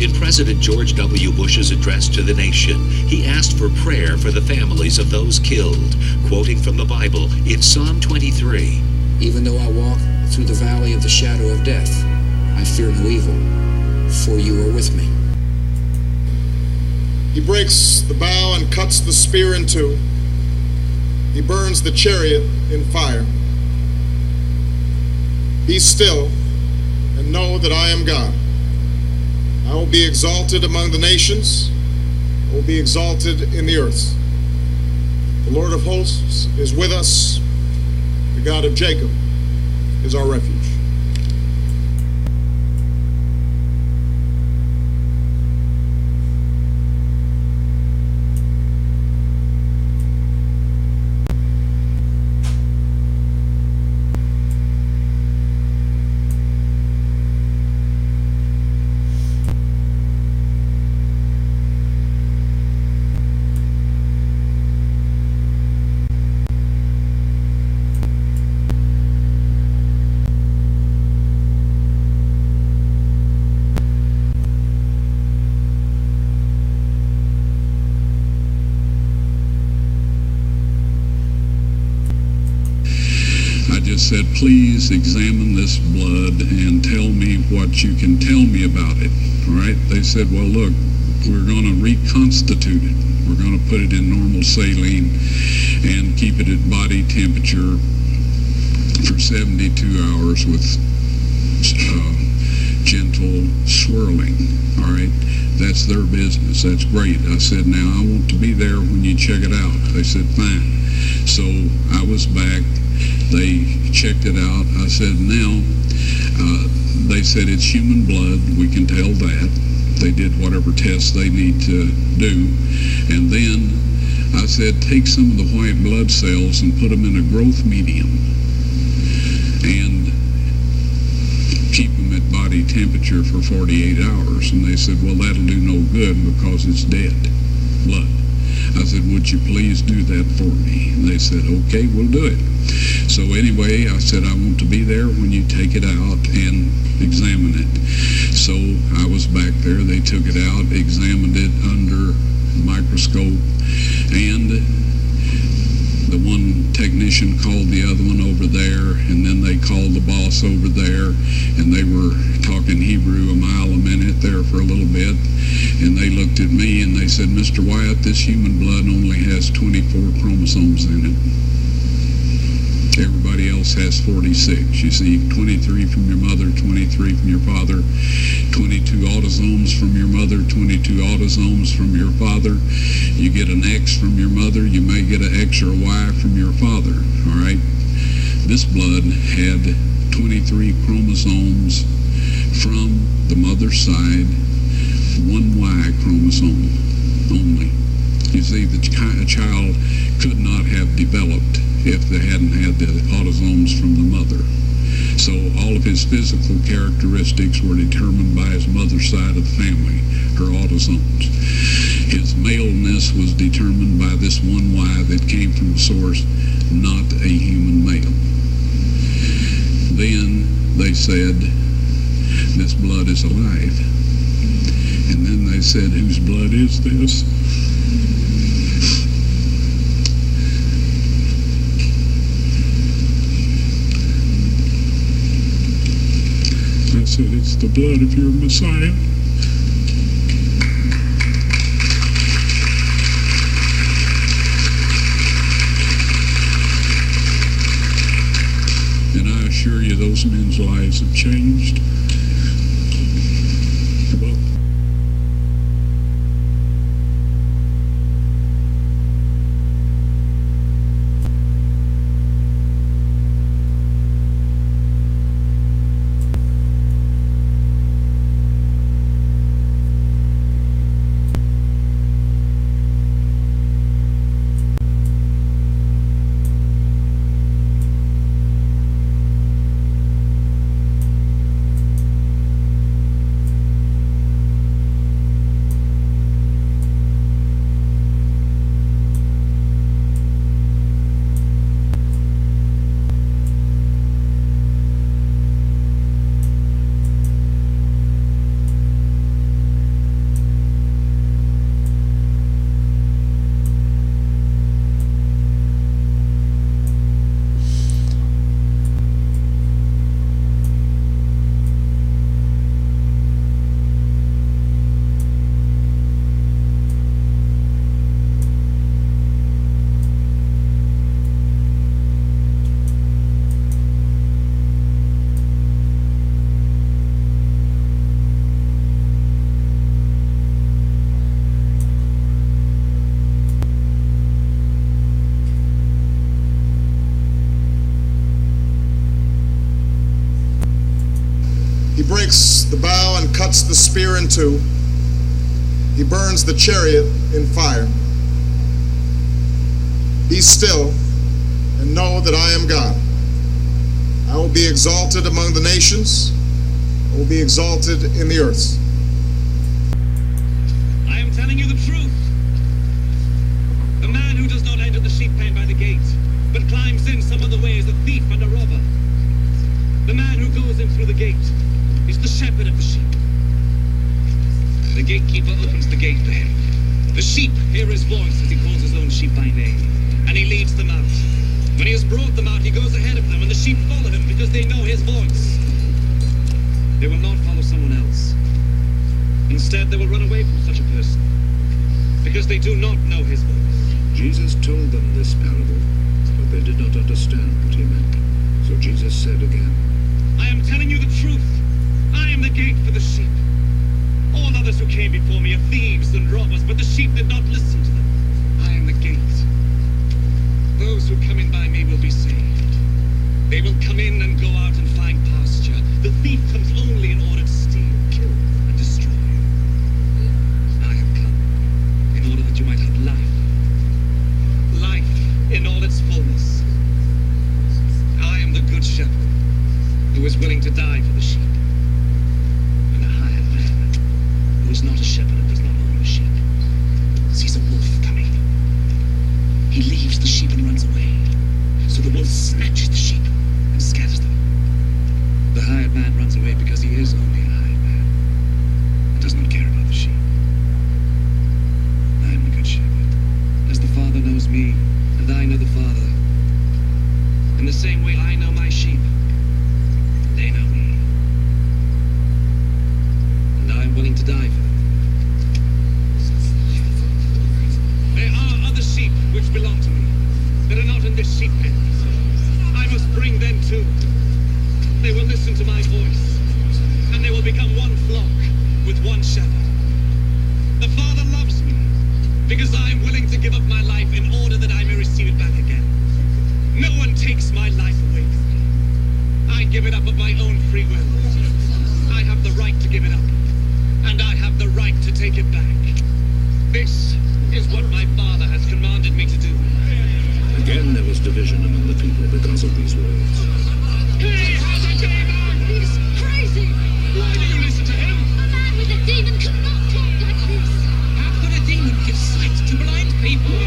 In President George W. Bush's address to the nation, he asked for prayer for the families of those killed, quoting from the Bible in Psalm 23. Even though I walk through the valley of the shadow of death, I fear no evil, for you are with me. He breaks the bow and cuts the spear in two. He burns the chariot in fire. Be still and know that I am God. I will be exalted among the nations. I will be exalted in the earth. The Lord of hosts is with us. The God of Jacob is our refuge. Said, please examine this blood and tell me what you can tell me about it. All right? They said, well, look, we're going to reconstitute it. We're going to put it in normal saline and keep it at body temperature for 72 hours with gentle swirling. All right? That's their business. That's great. I said, now I want to be there when you check it out. They said, fine. So I was back. They checked it out. I said, now, they said it's human blood. We can tell that. They did whatever tests they need to do. And then I said, take some of the white blood cells and put them in a growth medium and keep them at body temperature for 48 hours. And they said, well, that'll do no good because it's dead blood. I said, would you please do that for me? And they said, okay, we'll do it. So anyway, I said, I want to be there when you take it out and examine it. So I was back there. They took it out, examined it under microscope, and the one technician called the other one over there, and then they called the boss over there, and they were talking Hebrew a mile a minute there for a little bit, and they looked at me and they said, Mr. Wyatt, this human blood only has 24 chromosomes in it. Everybody else has 46. You see, 23 from your mother, 23 from your father, 22 autosomes from your mother, 22 autosomes from your father. You get an X from your mother, you may get an X or a Y from your father, all right? This blood had 23 chromosomes from the mother's side, one Y chromosome only. You see, the child could not have developed if they hadn't had the autosomes from the mother. So all of his physical characteristics were determined by his mother's side of the family, her autosomes. His maleness was determined by this one Y that came from the source, not a human male. Then they said, this blood is alive. And then they said, whose blood is this? I said, it's the blood of your Messiah. And I assure you, those men's lives have changed. Well, cuts the spear in two. He burns the chariot in fire. Be still and know that I am God. I will be exalted among the nations. I will be exalted in the earth. I am telling you the truth. The man who does not enter the sheep pen by the gate, but climbs in some other way is a thief and a robber. The man who goes in through the gate is the shepherd of the sheep. The gatekeeper opens the gate for him. The sheep hear his voice as he calls his own sheep by name, and he leads them out. When he has brought them out, he goes ahead of them, and the sheep follow him because they know his voice. They will not follow someone else. Instead, they will run away from such a person because they do not know his voice. Jesus told them this parable, but they did not understand what he meant. So Jesus said again, I am telling you the truth. I am the gate for the sheep. All others who came before me are thieves and robbers, but the sheep did not listen to them. I am the gate. Those who come in by me will be saved. They will come in and go out and find pasture. The thief comes only in order to steal, kill, and destroy. I have come in order that you might have life. Life in all its fullness. I am the good shepherd who is willing to die for the sheep. And a hired man who is not a shepherd and does not own the sheep sees a wolf coming. He leaves the sheep and runs away. So the wolf snatches the sheep and scatters them. The hired man runs away because he is only a hired man and does not care about the sheep. I am the good shepherd. As the Father knows me, and I know the Father, in the same way I know my sheep, they know me. And I am willing to die for them. There are other sheep which belong to me that are not in this sheep pen. I must bring them too. They will listen to my voice, and they will become one flock with one shepherd. The Father loves me because I am willing to give up my life in order that I may receive it back again. No one takes my life away from me. I give it up of my own free will. I have the right to give it up, and I have the right to take it back. This is what my Father has commanded me to do. Again there was division among the people because of these words. Hey, how's it going on? He's crazy! Why do you listen to him? A man with a demon cannot talk like this! How could a demon give sight to blind people?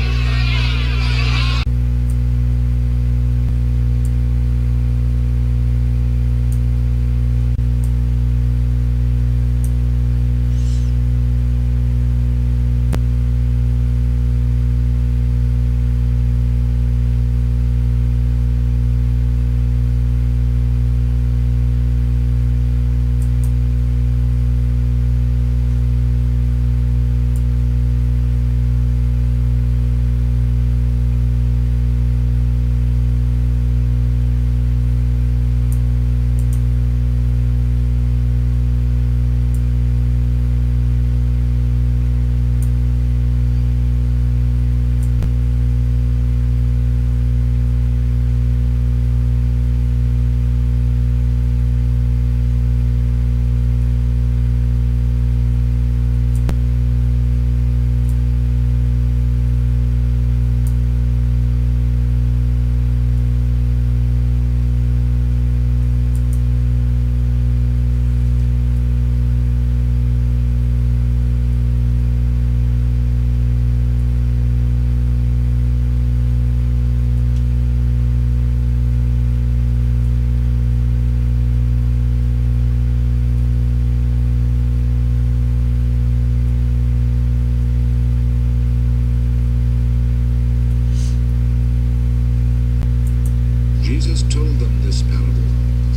Jesus told them this parable,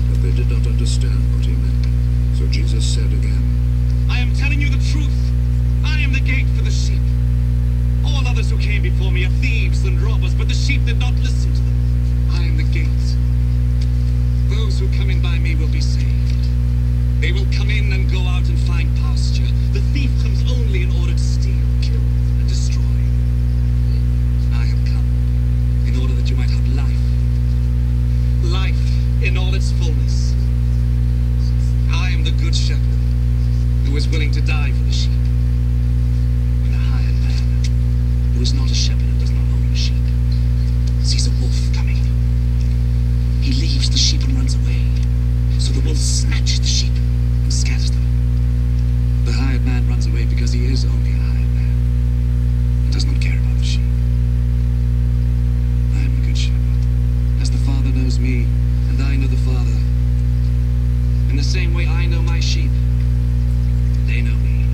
but they did not understand what he meant. So Jesus said again, I am telling you the truth. I am the gate for the sheep. All others who came before me are thieves and robbers, but the sheep did not listen to them. I am the gate. Those who come in by me will be saved. They will come in and go out and find pasture. The thief comes only in order to steal, kill, and destroy. I have come in order that you might have life. Life in all its fullness. I am the good shepherd was willing to die for the sheep. When a hired man, who is not a shepherd and does not own a sheep, sees a wolf coming, he leaves the sheep and runs away. So the wolf snatches the sheep and scatters them. The hired man runs away because he is only a hired man and does not care about the sheep. I am the good shepherd, as the Father knows me, and I know the Father. In the same way I know my sheep, they know me.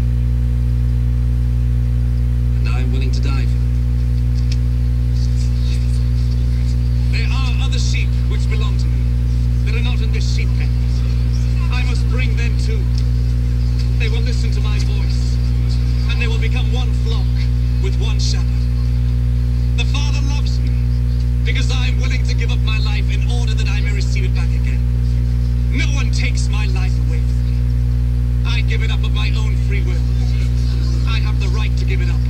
And I am willing to die for them. There are other sheep which belong to me, that are not in this sheep pen. I must bring them too. They will listen to my voice, and they will become one flock with one shepherd. The Father loves me, because I am willing to give up my life in order that I may receive it back again. No one takes my life away from me. I give it up of my own free will. I have the right to give it up,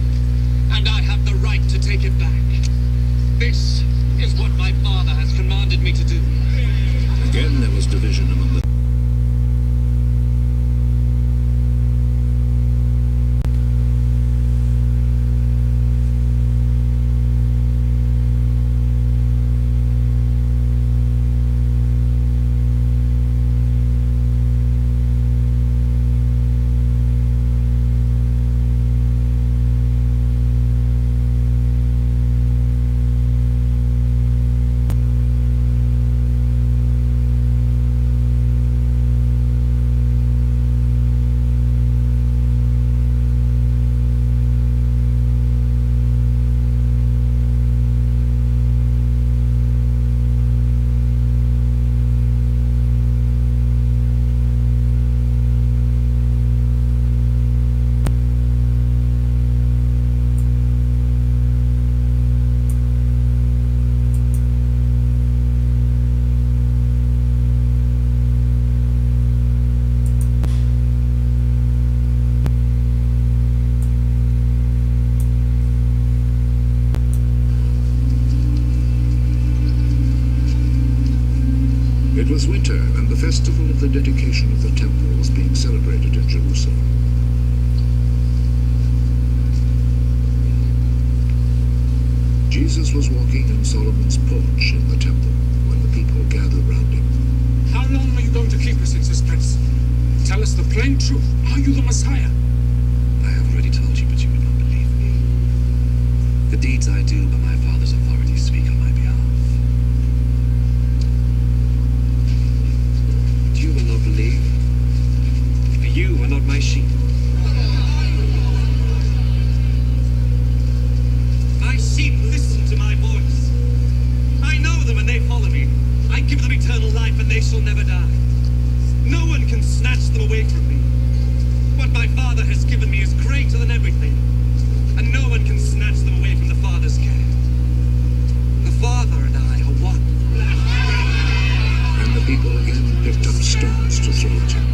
and I have the right to take it back. This is what my Father has commanded me to do. Again, there was division among the... It was winter, and the festival of the dedication of the temple was being celebrated in Jerusalem. Jesus was walking on Solomon's porch in the temple when the people gathered round him. How long are you going to keep us in suspense? Tell us the plain truth. Are you the Messiah? I have already told you, but you would not believe me. The deeds I do by my Father's authority speak on my behalf. You will not believe, for you are not my sheep. My sheep listen to my voice. I know them and they follow me. I give them eternal life and they shall never die. No one can snatch them away from me. What my Father has given me is greater than everything, and no one can snatch them away from the Father's care. The Father and I are one. And the people again picked up stones to throw at him.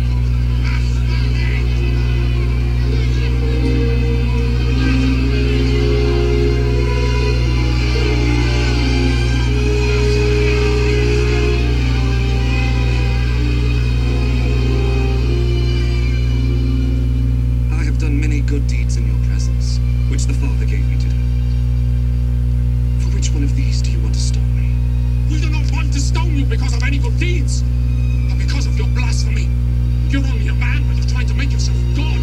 I have done many good deeds in your presence, which the Father gave me to do. For which one of these do you want to stone me? We do not want to stone you because of any good deeds, but because of your blasphemy. You're only a man, but you're trying to make yourself God.